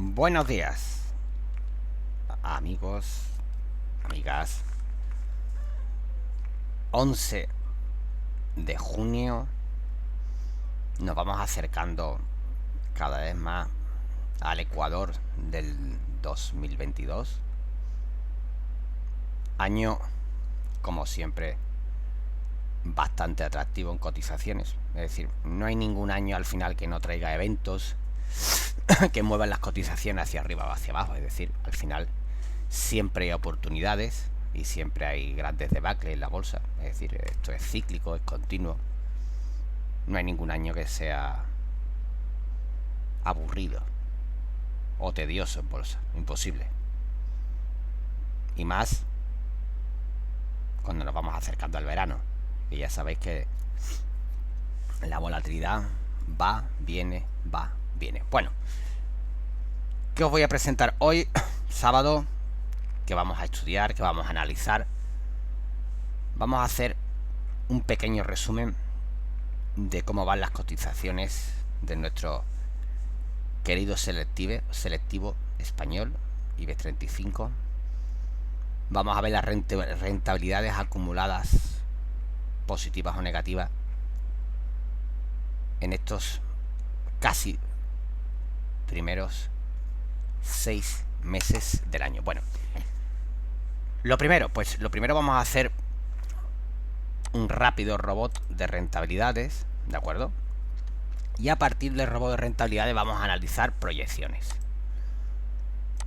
Buenos días, amigos, amigas. 11 de junio. Nos vamos acercando cada vez más al Ecuador del 2022. Año, como siempre, bastante atractivo en cotizaciones. Es decir, no hay ningún año al final que no traiga eventos que muevan las cotizaciones hacia arriba o hacia abajo. Es decir, al final siempre hay oportunidades y siempre hay grandes debacles en la bolsa. Es decir, esto es cíclico, es continuo. No hay ningún año que sea aburrido o tedioso en bolsa. Imposible. Y más cuando nos vamos acercando al verano. Y ya sabéis que la volatilidad va, viene, va, viene. Bueno, ¿qué os voy a presentar hoy, sábado? ¿Qué vamos a estudiar? ¿Qué vamos a analizar? Vamos a hacer un pequeño resumen de cómo van las cotizaciones de nuestro querido selectivo español, IBEX 35. Vamos a ver las rentabilidades acumuladas, positivas o negativas, en estos casi primeros 6 meses del año. Bueno, lo primero vamos a hacer un rápido robot de rentabilidades, ¿de acuerdo? Y a partir del robot de rentabilidades vamos a analizar proyecciones.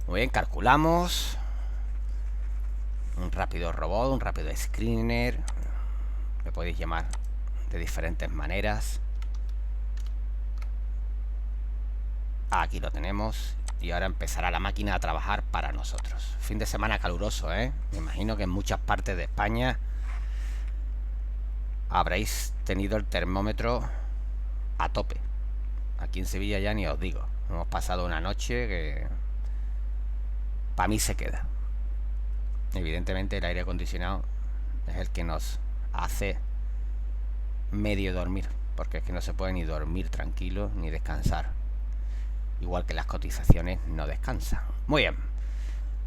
Muy bien, calculamos un rápido robot, un rápido screener, me podéis llamar de diferentes maneras. Aquí lo tenemos. Y ahora empezará la máquina a trabajar para nosotros. Fin de semana caluroso, ¿eh? Me imagino que en muchas partes de España habréis tenido el termómetro a tope. Aquí en Sevilla ya ni os digo. Hemos pasado una noche que para mí se queda. Evidentemente el aire acondicionado es el que nos hace medio dormir, porque es que no se puede ni dormir tranquilo ni descansar. Igual que las cotizaciones no descansan. Muy bien.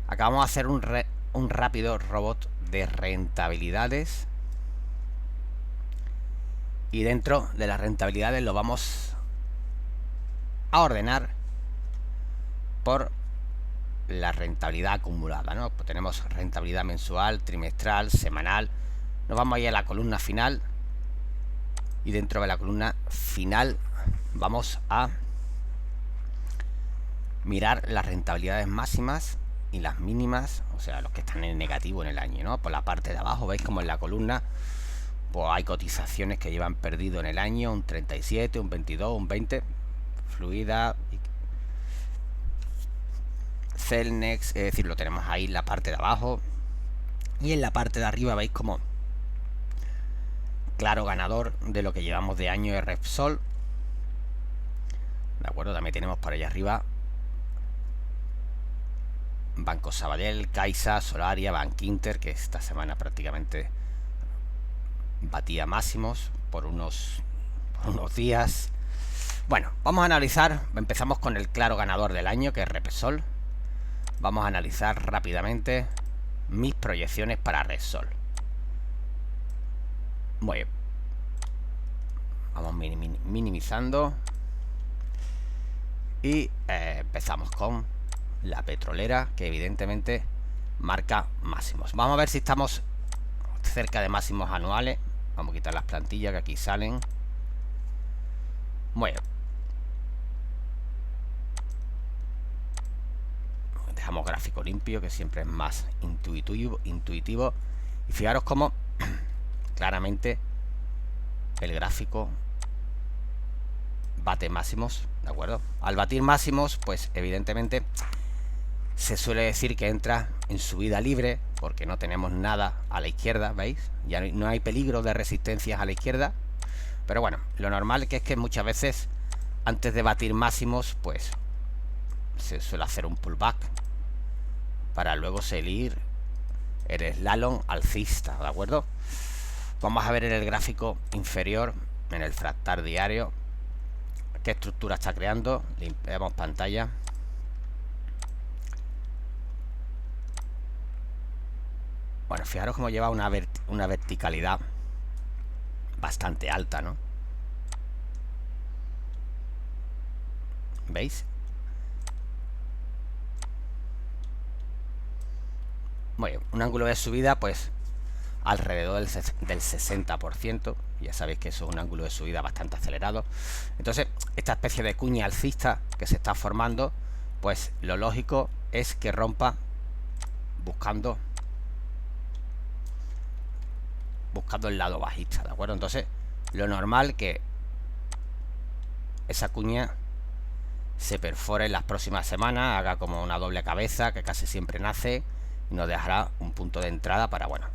Acabamos de hacer un rápido robot de rentabilidades. Y dentro de las rentabilidades lo vamos a ordenar por la rentabilidad acumulada, ¿no? Pues tenemos rentabilidad mensual, trimestral, semanal. Nos vamos a ir a la columna final. Y dentro de la columna final vamos a mirar las rentabilidades máximas y las mínimas, o sea, los que están en negativo en el año, ¿no? Por la parte de abajo veis como en la columna pues hay cotizaciones que llevan perdido en el año un 37, un 22, un 20. Fluida, Celnex, es decir, lo tenemos ahí en la parte de abajo. Y en la parte de arriba veis como claro ganador de lo que llevamos de año es Repsol. De acuerdo, también tenemos por allá arriba Banco Sabadell, Caixa, Solaria, Bankinter, que esta semana prácticamente batía máximos por unos días. Bueno, vamos a analizar. Empezamos con el claro ganador del año, que es Repsol. Vamos a analizar rápidamente mis proyecciones para Repsol. Muy bien. Vamos minimizando. Y empezamos con la petrolera, que evidentemente marca máximos. Vamos a ver si estamos cerca de máximos anuales. Vamos a quitar las plantillas que aquí salen. Muy bien. Dejamos gráfico limpio, que siempre es más intuitivo. Y fijaros cómo claramente el gráfico bate máximos, ¿de acuerdo? Al batir máximos, pues evidentemente se suele decir que entra en subida libre, porque no tenemos nada a la izquierda, ¿veis? Ya no hay peligro de resistencias a la izquierda. Pero bueno, lo normal que es que muchas veces antes de batir máximos, pues se suele hacer un pullback para luego seguir el slalom alcista, ¿de acuerdo? Vamos a ver en el gráfico inferior, en el fractal diario, qué estructura está creando. Limpiamos pantalla. Bueno, fijaros cómo lleva una verticalidad bastante alta, ¿no? ¿Veis? Bueno, un ángulo de subida, pues alrededor del 60%. Ya sabéis que eso es un ángulo de subida bastante acelerado. Entonces, esta especie de cuña alcista que se está formando, pues lo lógico es que rompa buscando el lado bajista, ¿de acuerdo? Entonces, lo normal que esa cuña se perfore en las próximas semanas, haga como una doble cabeza que casi siempre nace y nos dejará un punto de entrada para, bueno,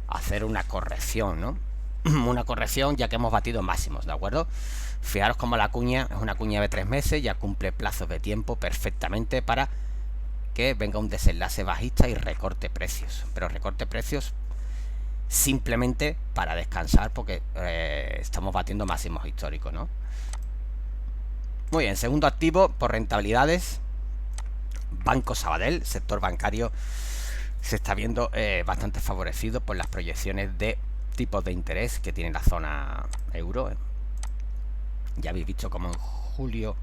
hacer una corrección, ¿no? Una corrección ya que hemos batido máximos, ¿de acuerdo? Fijaros como la cuña es una cuña de 3 meses, ya cumple plazos de tiempo perfectamente para que venga un desenlace bajista y recorte precios. Pero recorte precios simplemente para descansar porque estamos batiendo máximos históricos, ¿no? Muy bien, segundo activo por rentabilidades, Banco Sabadell, sector bancario se está viendo bastante favorecido por las proyecciones de tipos de interés que tiene la zona euro. Ya habéis visto como en julio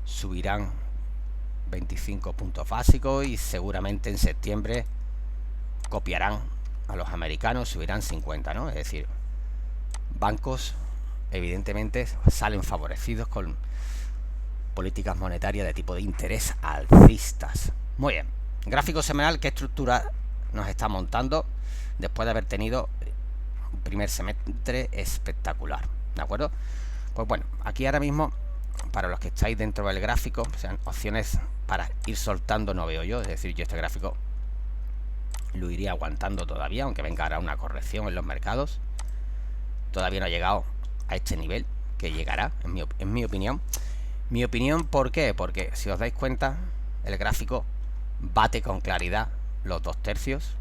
subirán 25 puntos básicos y seguramente en septiembre copiarán a los americanos, subirán 50, ¿no? Es decir, bancos evidentemente salen favorecidos con políticas monetarias de tipo de interés alcistas. Muy bien, gráfico semanal, ¿qué estructura nos está montando después de haber tenido un primer semestre espectacular? ¿De acuerdo? Pues bueno, aquí ahora mismo, para los que estáis dentro del gráfico, o sea, opciones para ir soltando no veo yo. Es decir, yo este gráfico lo iría aguantando todavía, aunque venga ahora una corrección en los mercados. Todavía no ha llegado a este nivel, que llegará, en mi opinión. Mi opinión, ¿por qué? Porque si os dais cuenta, el gráfico bate con claridad los 2 tercios.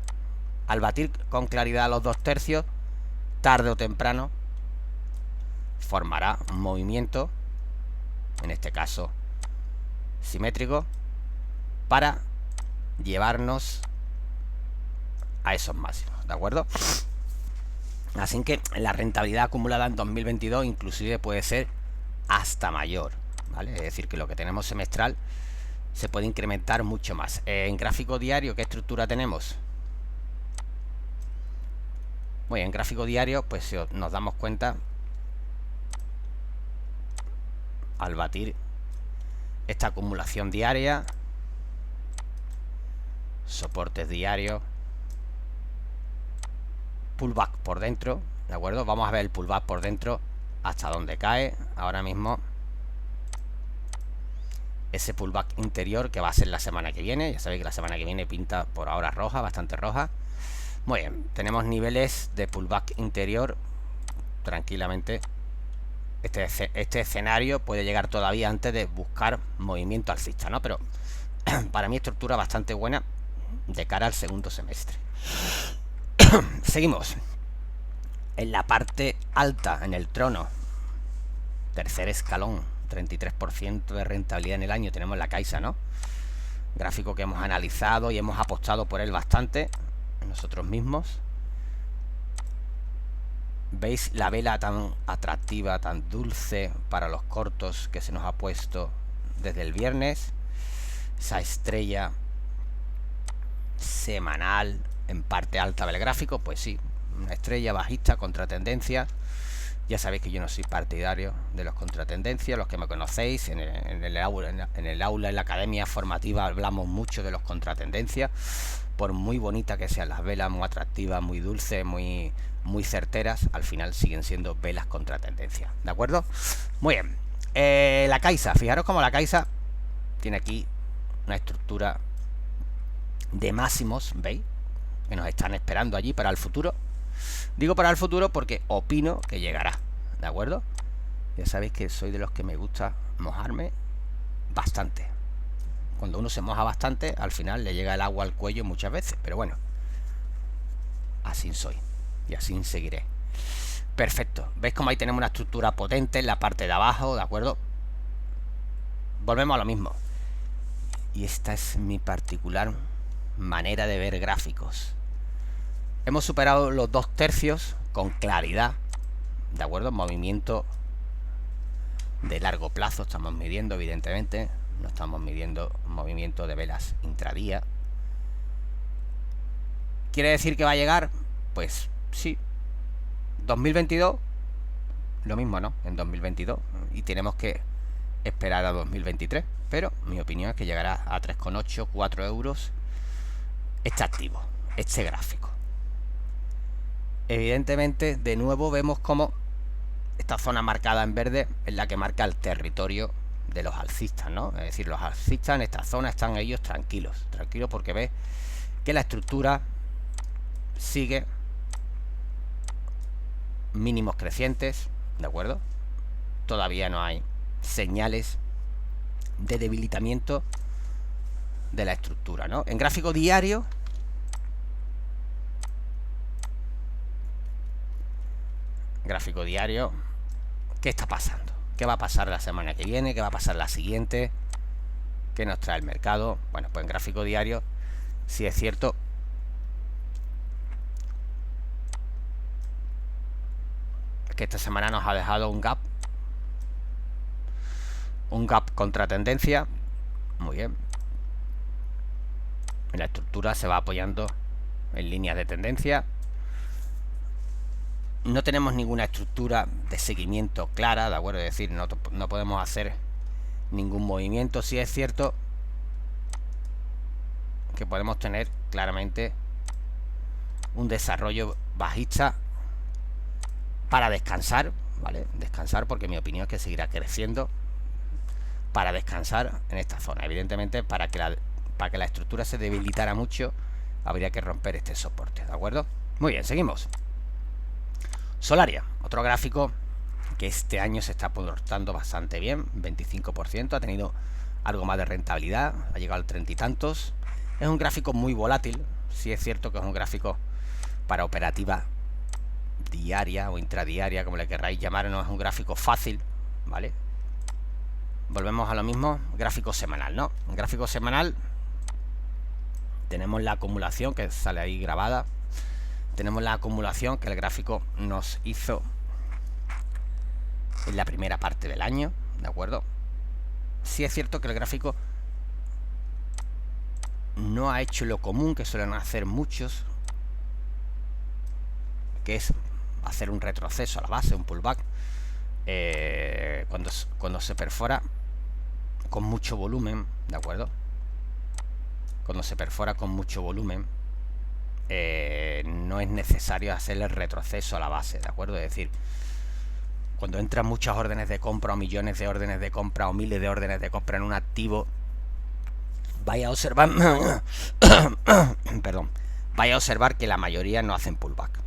Al batir con claridad los 2 tercios, tarde o temprano formará un movimiento, en este caso simétrico, para llevarnos a esos máximos, ¿de acuerdo? Así que la rentabilidad acumulada en 2022 inclusive puede ser hasta mayor, ¿vale? Es decir, que lo que tenemos semestral se puede incrementar mucho más. En gráfico diario, ¿qué estructura tenemos? Bueno, en gráfico diario, pues si nos damos cuenta, al batir esta acumulación diaria, soportes diarios, pullback por dentro, ¿de acuerdo? Vamos a ver el pullback por dentro hasta dónde cae. Ahora mismo ese pullback interior que va a ser la semana que viene, ya sabéis que la semana que viene pinta por ahora roja, bastante roja. Muy bien, tenemos niveles de pullback interior tranquilamente. Este escenario puede llegar todavía antes de buscar movimiento alcista, ¿no? Pero para mí estructura bastante buena de cara al segundo semestre. Seguimos en la parte alta, en el trono, tercer escalón, 33% de rentabilidad en el año. Tenemos la Caixa, ¿no? Gráfico que hemos analizado y hemos apostado por él bastante nosotros mismos. ¿Veis la vela tan atractiva, tan dulce para los cortos que se nos ha puesto desde el viernes? Esa estrella semanal en parte alta del gráfico, pues sí, una estrella bajista, contratendencia. Ya sabéis que yo no soy partidario de los contratendencias, los que me conocéis, en el aula, en la academia formativa hablamos mucho de los contratendencias. Por muy bonita que sean las velas, muy atractivas, muy dulces, muy certeras, al final siguen siendo velas contratendencia, ¿de acuerdo? Muy bien, la Caixa, fijaros como la Caixa tiene aquí una estructura de máximos, ¿veis? Que nos están esperando allí para el futuro. Digo para el futuro porque opino que llegará, ¿de acuerdo? Ya sabéis que soy de los que me gusta mojarme bastante. Cuando uno se moja bastante, al final le llega el agua al cuello muchas veces. Pero bueno, así soy y así seguiré. Perfecto. ¿Veis cómo ahí tenemos una estructura potente en la parte de abajo? ¿De acuerdo? Volvemos a lo mismo. Y esta es mi particular manera de ver gráficos. Hemos superado los 2/3 con claridad, ¿de acuerdo? Movimiento de largo plazo estamos midiendo, evidentemente. No estamos midiendo movimiento de velas intradía. ¿Quiere decir que va a llegar? Pues sí. 2022, lo mismo, ¿no? En 2022. Y tenemos que esperar a 2023. Pero mi opinión es que llegará a 3,8, 4 euros este activo, este gráfico. Evidentemente, de nuevo vemos como esta zona marcada en verde es la que marca el territorio de los alcistas, ¿no? Es decir, los alcistas en esta zona están ellos tranquilos porque ves que la estructura sigue mínimos crecientes, ¿de acuerdo? Todavía no hay señales de debilitamiento de la estructura, ¿no? En gráfico diario, ¿qué está pasando? ¿Qué va a pasar la semana que viene? ¿Qué va a pasar la siguiente? ¿Qué nos trae el mercado? Bueno, pues en gráfico diario sí es cierto que esta semana nos ha dejado un gap contra tendencia. Muy bien. La estructura se va apoyando en líneas de tendencia. No tenemos ninguna estructura de seguimiento clara, ¿de acuerdo? Es decir, no podemos hacer ningún movimiento. Sí es cierto que podemos tener claramente un desarrollo bajista para descansar, ¿vale? Descansar, porque mi opinión es que seguirá creciendo, para descansar en esta zona. Evidentemente, para que la estructura se debilitara mucho, habría que romper este soporte, ¿de acuerdo? Muy bien, seguimos. Solaria, otro gráfico que este año se está portando bastante bien, 25%, ha tenido algo más de rentabilidad, ha llegado al 30 y tantos. Es un gráfico muy volátil, sí es cierto que es un gráfico para operativa diaria o intradiaria, como le querráis llamar, no es un gráfico fácil, ¿vale? Volvemos a lo mismo, gráfico semanal, ¿no? En gráfico semanal tenemos la acumulación que sale ahí grabada. Tenemos la acumulación que el gráfico nos hizo en la primera parte del año, ¿de acuerdo? Sí es cierto que el gráfico no ha hecho lo común que suelen hacer muchos, que es hacer un retroceso a la base, un pullback, cuando se perfora con mucho volumen, ¿de acuerdo? Cuando se perfora con mucho volumen, no es necesario hacer el retroceso a la base, ¿de acuerdo? Es decir, cuando entran muchas órdenes de compra o millones de órdenes de compra o miles de órdenes de compra en un activo, vaya a observar perdón, vaya a observar que la mayoría no hacen pullback.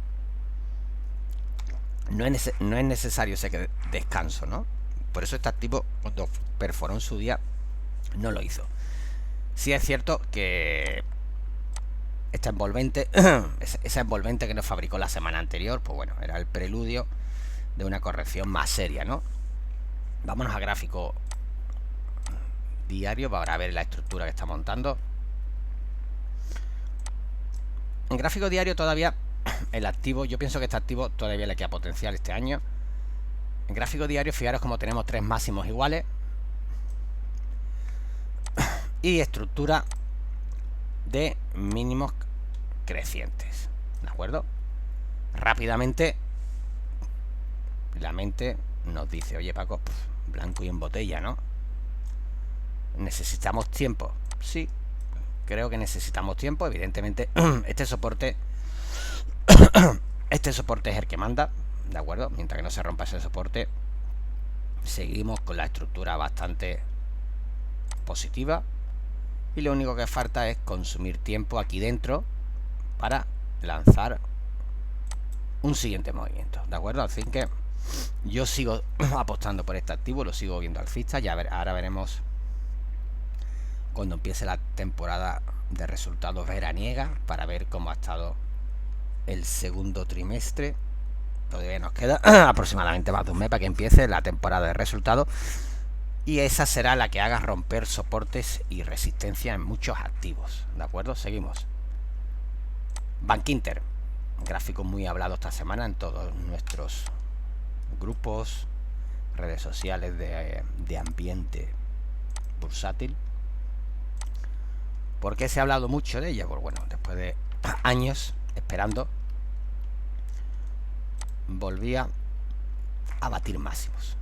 No es necesario ese descanso, ¿no? Por eso este activo, cuando perforó en su día, no lo hizo. Sí es cierto que esta envolvente, esa envolvente que nos fabricó la semana anterior, pues bueno, era el preludio de una corrección más seria, ¿no? Vámonos a gráfico diario para ver la estructura que está montando. En gráfico diario todavía el activo, yo pienso que este activo todavía le queda potencial este año. En gráfico diario, fijaros como tenemos tres máximos iguales y estructura de mínimos crecientes, ¿de acuerdo? Rápidamente la mente nos dice, oye Paco, blanco y en botella, ¿no? ¿Necesitamos tiempo? Sí, creo que necesitamos tiempo. Evidentemente este soporte es el que manda, ¿de acuerdo? Mientras que no se rompa ese soporte, seguimos con la estructura bastante positiva y lo único que falta es consumir tiempo aquí dentro para lanzar un siguiente movimiento, ¿de acuerdo? Así que yo sigo apostando por este activo, lo sigo viendo alcista. Ahora veremos cuando empiece la temporada de resultados veraniega para ver cómo ha estado el segundo trimestre. Todavía nos queda aproximadamente más de un mes para que empiece la temporada de resultados y esa será la que haga romper soportes y resistencia en muchos activos, ¿de acuerdo? Seguimos. Bankinter, gráfico muy hablado esta semana en todos nuestros grupos, redes sociales de ambiente bursátil. ¿Por qué se ha hablado mucho de ella? Pues bueno, después de años esperando, volvía a batir máximos.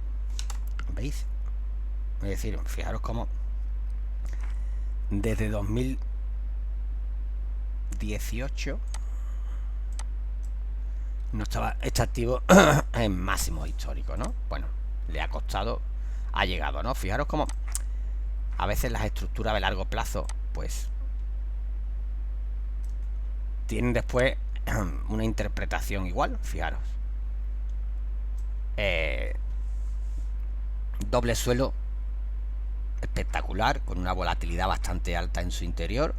¿Veis? Es decir, fijaros cómo desde 2018 no estaba este activo en máximos históricos, ¿no? Bueno, le ha costado, ha llegado, ¿no? Fijaros cómo a veces las estructuras de largo plazo pues tienen después una interpretación igual. Fijaros, doble suelo espectacular, con una volatilidad bastante alta en su interior.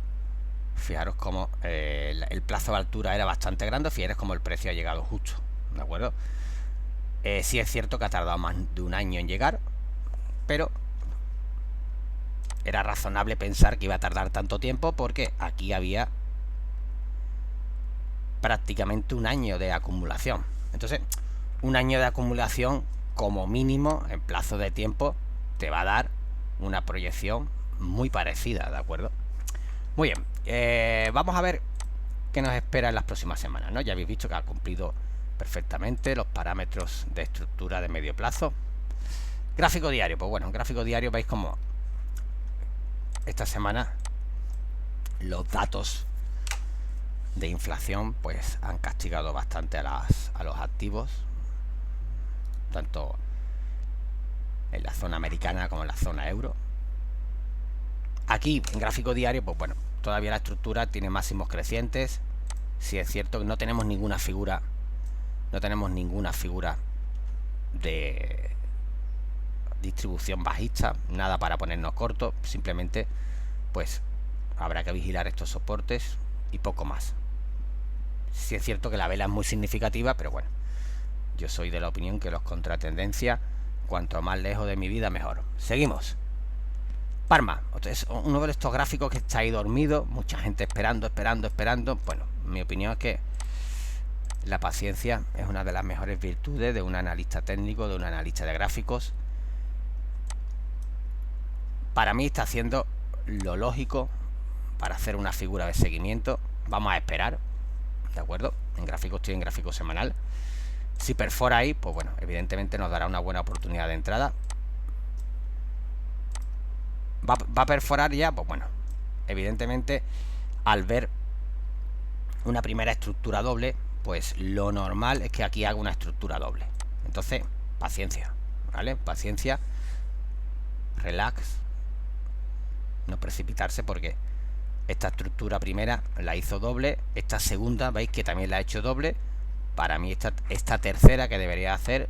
Fijaros como el plazo de altura era bastante grande. Fijaros como el precio ha llegado justo, ¿de acuerdo? Sí es cierto que ha tardado más de un año en llegar, pero era razonable pensar que iba a tardar tanto tiempo, porque aquí había prácticamente un año de acumulación. Entonces, un año de acumulación como mínimo en plazo de tiempo te va a dar una proyección muy parecida, ¿de acuerdo? Muy bien, vamos a ver qué nos espera en las próximas semanas, ¿no? Ya habéis visto que ha cumplido perfectamente los parámetros de estructura de medio plazo. Gráfico diario, pues bueno, en gráfico diario veis como esta semana los datos de inflación pues han castigado bastante a los activos, tanto en la zona americana como en la zona euro. Aquí en gráfico diario, pues bueno, todavía la estructura tiene máximos crecientes. Sí es cierto que no tenemos ninguna figura de distribución bajista, nada para ponernos cortos. Simplemente pues habrá que vigilar estos soportes y poco más. Sí es cierto que la vela es muy significativa, pero bueno, yo soy de la opinión que los contratendencias, cuanto más lejos de mi vida, mejor. Seguimos. Parma, es uno de estos gráficos que está ahí dormido, mucha gente esperando. Bueno, mi opinión es que la paciencia es una de las mejores virtudes de un analista técnico, de un analista de gráficos. Para mí está haciendo lo lógico para hacer una figura de seguimiento. Vamos a esperar, ¿de acuerdo? En gráfico estoy en gráfico semanal. Si perfora ahí, pues bueno, evidentemente nos dará una buena oportunidad de entrada. ¿Va a perforar ya? Pues bueno, evidentemente al ver una primera estructura doble, pues lo normal es que aquí haga una estructura doble. Entonces, paciencia, ¿vale? Paciencia, relax, no precipitarse, porque esta estructura primera la hizo doble, esta segunda veis que también la ha hecho doble. Para mí esta tercera que debería hacer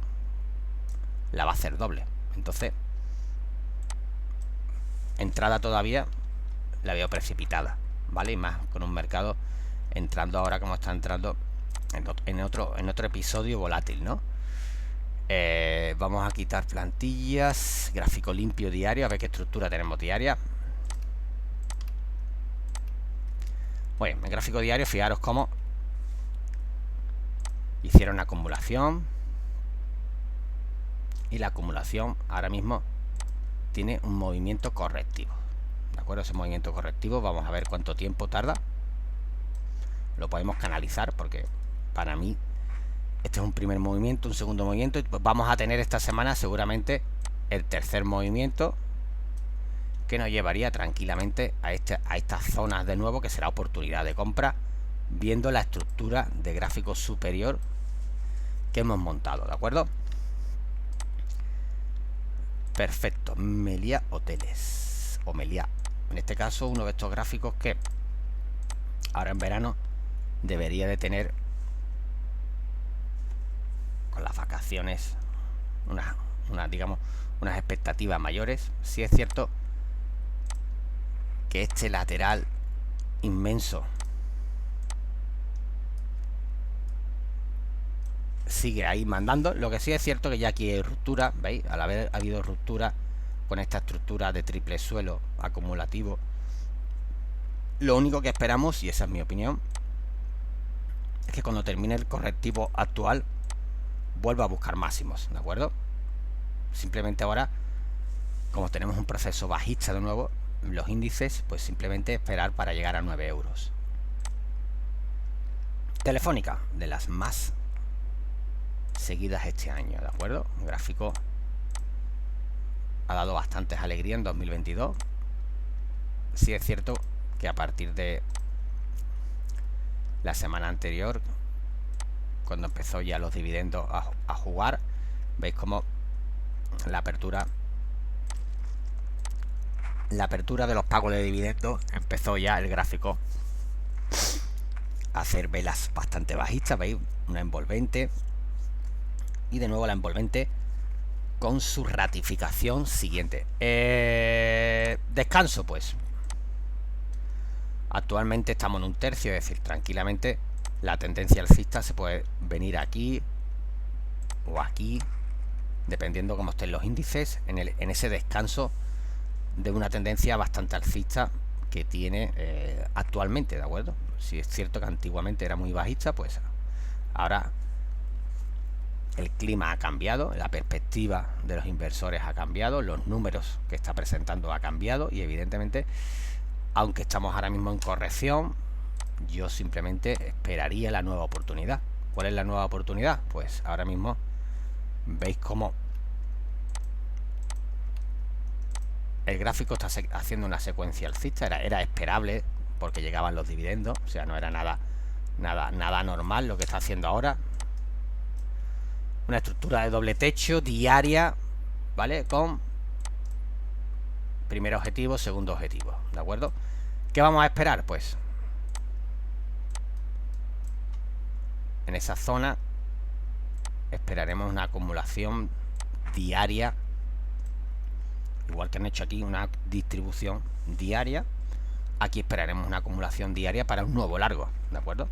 la va a hacer doble. Entonces, entrada todavía la veo precipitada, ¿vale? Y más con un mercado entrando ahora como está entrando en otro episodio volátil, ¿no? Vamos a quitar plantillas, gráfico limpio diario, a ver qué estructura tenemos diaria. Bueno, en gráfico diario, fijaros cómo hicieron acumulación, y la acumulación ahora mismo tiene un movimiento correctivo, ¿de acuerdo? Ese movimiento correctivo, vamos a ver cuánto tiempo tarda. Lo podemos canalizar, porque para mí este es un primer movimiento, un segundo movimiento, y pues vamos a tener esta semana seguramente el tercer movimiento, que nos llevaría tranquilamente a estas zonas de nuevo, que será oportunidad de compra, viendo la estructura de gráfico superior que hemos montado, ¿de acuerdo? Perfecto. Meliá Hoteles, o Meliá, en este caso uno de estos gráficos que ahora en verano debería de tener, con las vacaciones, digamos, unas expectativas mayores. Sí es cierto que este lateral inmenso sigue ahí mandando. Lo que sí es cierto que ya aquí hay ruptura, ¿veis? Al haber habido ruptura con esta estructura de triple suelo acumulativo, lo único que esperamos, y esa es mi opinión, es que cuando termine el correctivo actual vuelva a buscar máximos, ¿de acuerdo? Simplemente ahora, como tenemos un proceso bajista de nuevo, los índices, pues simplemente esperar para llegar a 9 euros. Telefónica, de las más seguidas este año, ¿de acuerdo? Un gráfico ha dado bastantes alegrías en 2022. Sí es cierto que a partir de la semana anterior, cuando empezó ya los dividendos a jugar, veis como la apertura de los pagos de dividendos empezó ya el gráfico a hacer velas bastante bajistas. Veis una envolvente y de nuevo la envolvente con su ratificación siguiente. Descanso, pues actualmente estamos en un tercio, es decir, tranquilamente la tendencia alcista se puede venir aquí o aquí, dependiendo cómo estén los índices, en ese descanso de una tendencia bastante alcista que tiene actualmente, ¿de acuerdo? Si es cierto que antiguamente era muy bajista, pues ahora el clima ha cambiado, la perspectiva de los inversores ha cambiado, los números que está presentando ha cambiado y evidentemente, aunque estamos ahora mismo en corrección, yo simplemente esperaría la nueva oportunidad. ¿Cuál es la nueva oportunidad? Pues ahora mismo veis cómo el gráfico está haciendo una secuencia alcista. Era esperable porque llegaban los dividendos, o sea, no era nada normal lo que está haciendo ahora. Una estructura de doble techo diaria, ¿vale? Con primer objetivo, segundo objetivo, ¿de acuerdo? ¿Qué vamos a esperar? Pues en esa zona esperaremos una acumulación diaria, igual que han hecho aquí una distribución diaria. Aquí esperaremos una acumulación diaria para un nuevo largo, ¿de acuerdo?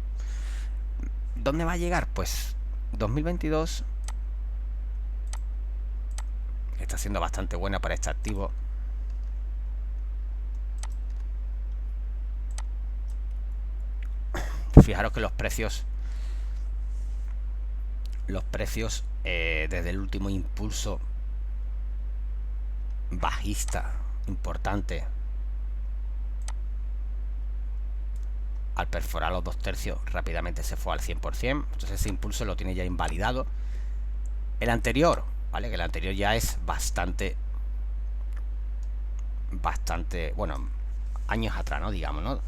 ¿Dónde va a llegar? Pues 2022 está siendo bastante buena para este activo. Fijaros que los precios desde el último impulso bajista importante, al perforar los 2 tercios rápidamente se fue al 100%. Entonces ese impulso lo tiene ya invalidado. El anterior, ¿vale? Que el anterior ya es bastante, bueno, años atrás, ¿no? Digamos, ¿no?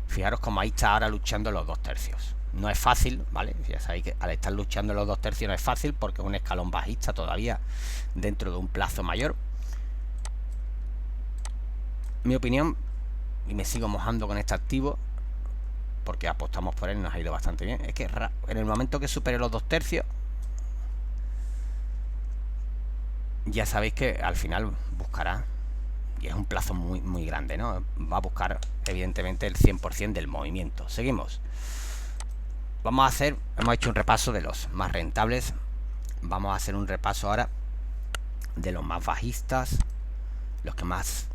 Fijaros cómo ahí está ahora luchando los 2 tercios. No es fácil, ¿vale? Ya sabéis que al estar luchando los 2 tercios no es fácil porque es un escalón bajista todavía dentro de un plazo mayor. Mi opinión, y me sigo mojando con este activo porque apostamos por él, nos ha ido bastante bien, es que en el momento que supere los 2 tercios, ya sabéis que al final buscará, y es un plazo muy grande, ¿no? Va a buscar evidentemente el 100% del movimiento. Seguimos. Hemos hecho un repaso de los más rentables. Vamos a hacer un repaso ahora de los más bajistas, los que más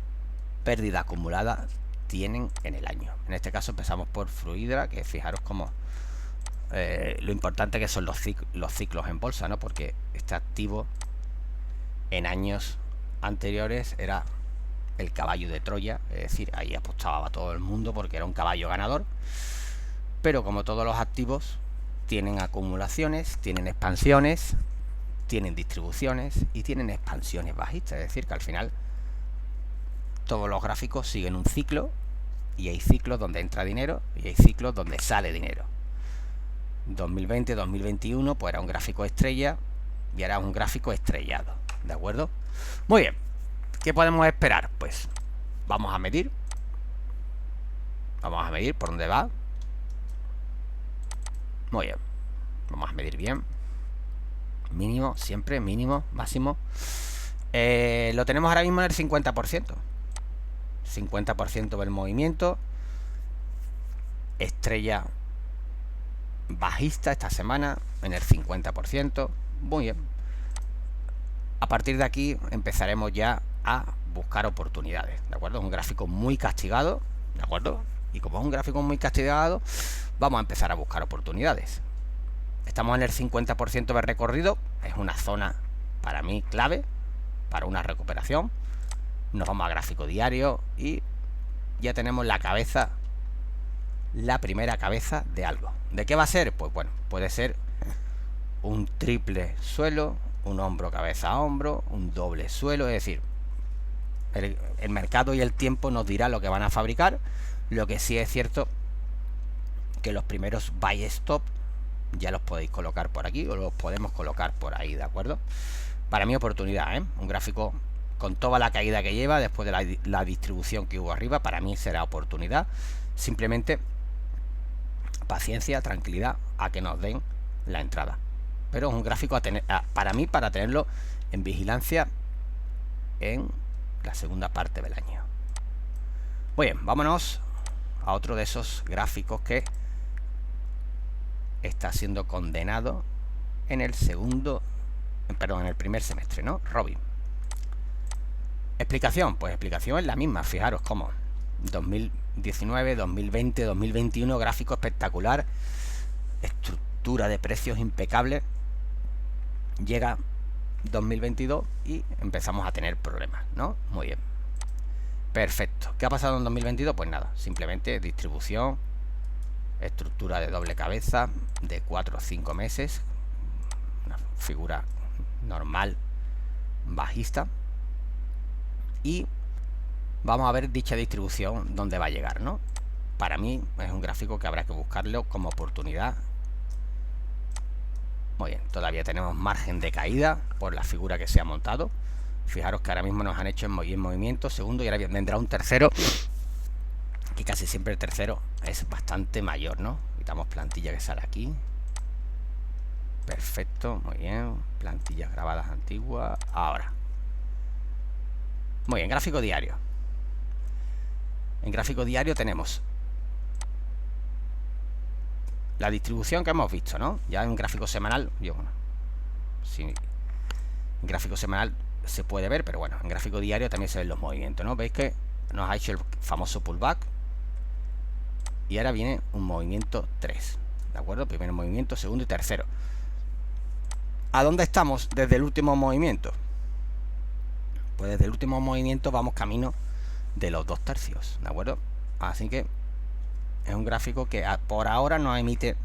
pérdida acumulada tienen en el año. En este caso empezamos por Fluidra, que fijaros cómo lo importante que son los ciclos en bolsa, ¿no? Porque este activo en años anteriores era el caballo de Troya, es decir, ahí apostaba a todo el mundo porque era un caballo ganador. Pero como todos los activos, tienen acumulaciones, tienen expansiones, tienen distribuciones y tienen expansiones bajistas. Es decir, que al final todos los gráficos siguen un ciclo y hay ciclos donde entra dinero y hay ciclos donde sale dinero. 2020, 2021, pues era un gráfico estrella y ahora un gráfico estrellado, ¿de acuerdo? Muy bien, ¿qué podemos esperar? Pues vamos a medir por dónde va. Muy bien, vamos a medir bien. Mínimo, siempre, mínimo, máximo. Lo tenemos ahora mismo en el 50%. 50% del movimiento. Estrella bajista esta semana en el 50%. Muy bien. A partir de aquí empezaremos ya a buscar oportunidades, ¿de acuerdo? Un gráfico muy castigado, ¿de acuerdo? Y como es un gráfico muy castigado, vamos a empezar a buscar oportunidades. Estamos en el 50% de recorrido. Es una zona para mí clave para una recuperación. Nos vamos a gráfico diario y ya tenemos la cabeza, la primera cabeza de algo. ¿De qué va a ser? Pues bueno, puede ser un triple suelo, un hombro cabeza a hombro, un doble suelo. Es decir, el mercado y el tiempo nos dirá lo que van a fabricar. Lo que sí es cierto que los primeros buy stop ya los podéis colocar por aquí o los podemos colocar por ahí, ¿de acuerdo? Para mí oportunidad, un gráfico con toda la caída que lleva después de la distribución que hubo arriba, para mí será oportunidad. Simplemente paciencia, tranquilidad a que nos den la entrada. Pero es un gráfico a tener, para mí, para tenerlo en vigilancia en la segunda parte del año. Muy bien, vámonos a otro de esos gráficos que está siendo condenado en el en el primer semestre, ¿no? Robin. Explicación, pues explicación es la misma. Fijaros cómo 2019, 2020, 2021, gráfico espectacular, estructura de precios impecable. Llega 2022 y empezamos a tener problemas, ¿no? Muy bien, perfecto. ¿Qué ha pasado en 2022? Pues nada, simplemente distribución, estructura de doble cabeza de 4 o 5 meses, una figura normal bajista, y vamos a ver dicha distribución dónde va a llegar, ¿no? Para mí es un gráfico que habrá que buscarlo como oportunidad. Muy bien, todavía tenemos margen de caída por la figura que se ha montado. Fijaros que ahora mismo nos han hecho en movimiento segundo y ahora vendrá un tercero, que casi siempre el tercero es bastante mayor, ¿no? Quitamos plantilla que sale aquí. Perfecto, muy bien. Plantillas grabadas antiguas. Ahora. Muy bien, gráfico diario. En gráfico diario tenemos la distribución que hemos visto, ¿no? Ya en gráfico semanal, en gráfico semanal se puede ver, pero bueno, en gráfico diario también se ven los movimientos, ¿no? Veis que nos ha hecho el famoso pullback y ahora viene un movimiento 3, ¿de acuerdo? Primer movimiento, segundo y tercero. ¿A dónde estamos desde el último movimiento? Pues desde el último movimiento vamos camino de los 2 tercios, ¿de acuerdo? Así que es un gráfico que por ahora no emite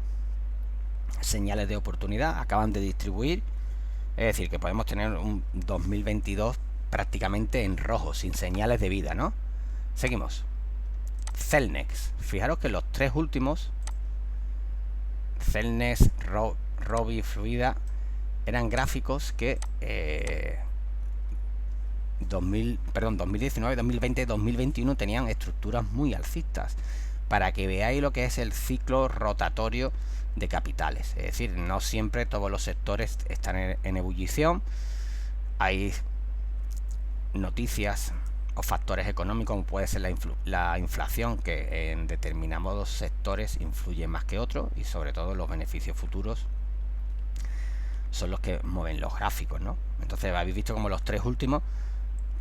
señales de oportunidad. Acaban de distribuir, es decir, que podemos tener un 2022 prácticamente en rojo, sin señales de vida, ¿no? Seguimos. Celnex. Fijaros que los 3 últimos, Celnex, Robi, Fluida, eran gráficos que 2019, 2020, 2021 tenían estructuras muy alcistas, para que veáis lo que es el ciclo rotatorio de capitales. Es decir, no siempre todos los sectores están en ebullición. Hay noticias o factores económicos, como puede ser la inflación, que en determinados sectores influye más que otros, y sobre todo los beneficios futuros son los que mueven los gráficos, ¿no? Entonces habéis visto como los 3 últimos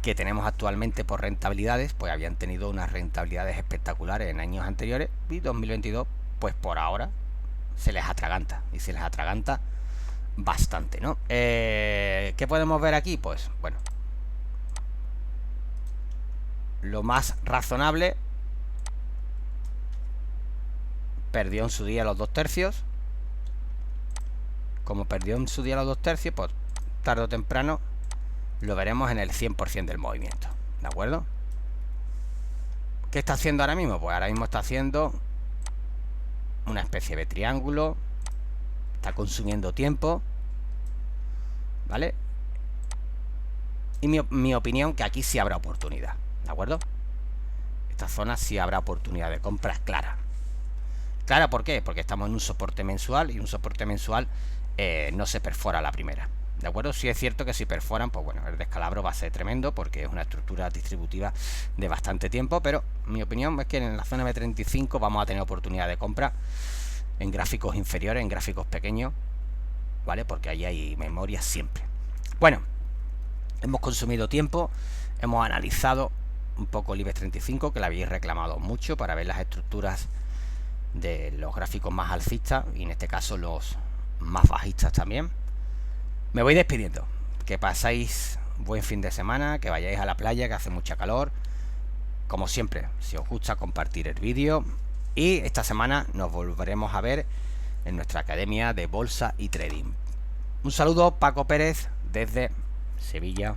que tenemos actualmente por rentabilidades, pues habían tenido unas rentabilidades espectaculares en años anteriores, y 2022 pues por ahora se les atraganta, y se les atraganta bastante, ¿no? ¿Qué podemos ver aquí? Pues bueno, lo más razonable, perdió en su día los 2 tercios. Como perdió en su día los 2 tercios, pues tarde o temprano lo veremos en el 100% del movimiento, ¿de acuerdo? ¿Qué está haciendo ahora mismo? Pues ahora mismo está haciendo una especie de triángulo, está consumiendo tiempo, ¿vale? Y mi opinión, que aquí sí habrá oportunidad, ¿de acuerdo? Esta zona sí habrá oportunidad de compras clara. ¿Clara por qué? Porque estamos en un soporte mensual, y un soporte mensual no se perfora a la primera, ¿de acuerdo? Sí es cierto que si perforan, pues bueno, el descalabro va a ser tremendo, porque es una estructura distributiva de bastante tiempo, pero mi opinión es que en la zona M35 vamos a tener oportunidad de compra en gráficos inferiores, en gráficos pequeños, ¿vale? Porque ahí hay memoria siempre. Bueno, hemos consumido tiempo, hemos analizado un poco el IBEX 35, que la habéis reclamado mucho para ver las estructuras de los gráficos más alcistas y en este caso los más bajistas también. Me voy despidiendo. Que pasáis buen fin de semana, que vayáis a la playa, que hace mucha calor. Como siempre, si os gusta, compartir el vídeo. Y esta semana nos volveremos a ver en nuestra academia de bolsa y trading. Un saludo, Paco Pérez, desde Sevilla.